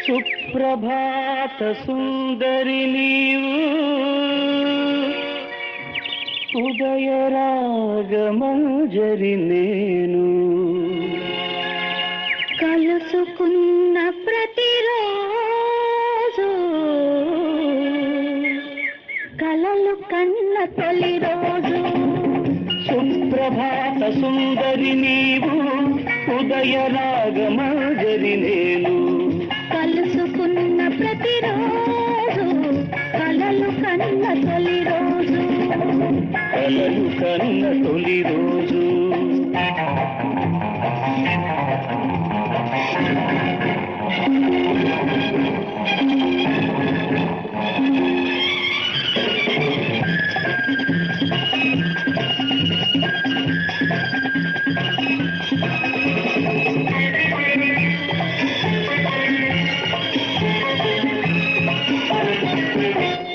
సుప్రభాత సుందరి నీవు ఉదయ రాగమంజరి నేను కలుసుకున్న ప్రతిరోజు కలలు కన్న తొలి రోజు. సుప్రభాత సుందరి నీవు ఉదయ రాగమంజరి నేను కలుసుకున్న ప్రతిరోజు కలలు కన్న తొలి రోజు. కలలు కన్న తొలి రోజు.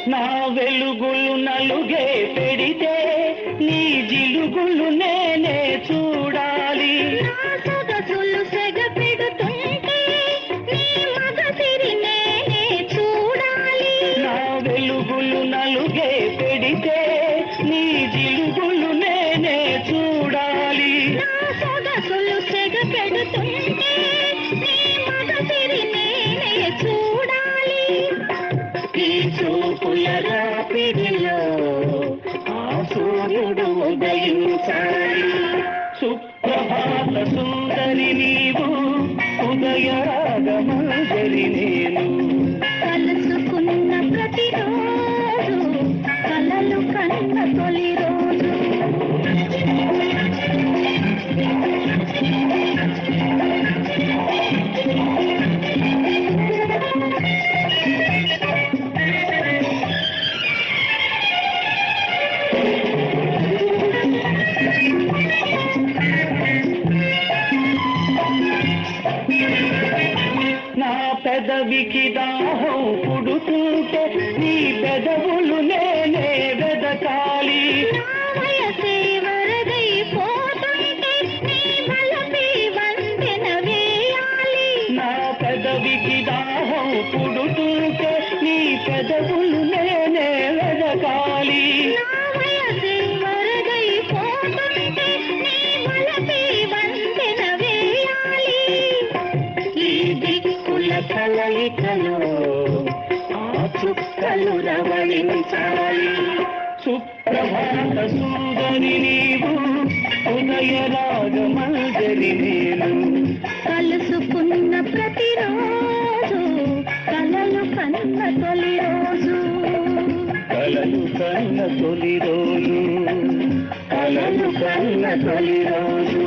నా వెలుగులు నలుగే పెడితే నీ జిలుగులు నేనే చూడాలి. నా సొగసులు సెగ పెడుతుంటే నీ మగసిరి నేనే చూడాలి. నా వెలుగులు నలుగే పెడితే నీ జిలుగులు నేనే చూడాలి. నా సొగసులు సెగ పెడుతుంటే నీ మగసిరి నేనే చూడాలి. ఈ చూపుల రాపిడిలో ఆ సూర్యుడు ఉదయించాలి. సుప్రభాత సుందరి నీవు ఉదయ రాగమంజరి నేను కలుసుకున్న ప్రతిరోజు కలలు కన్న తొలి రోజు. నా పెదవికి దాహం పుడుతుంటే నీ పెదవులు నేనే వెదకాలి. నా వయసే వరదైపోతుంటే నీ వలపే వంతెన వేయాలి. నా పెదవికి దాహం పుడుతుంటే నీ పెదవులు నేనే వెదకాలి. నా వయసే వరదైపోతుంటే నీ వలపే వంతెన వేయాలి. ఈ దిక్కుల కలయికలో ఆ చుక్కలు రవళించాలి. సుప్రభాత సుందరి నీవు ఉదయ రాగమంజరి నేను కలుసుకున్న ప్రతిరోజు కలలు కన్న తొలి రోజు. కలలు కన్న తొలి రోజు. కలలు కన్న తొలి రోజు.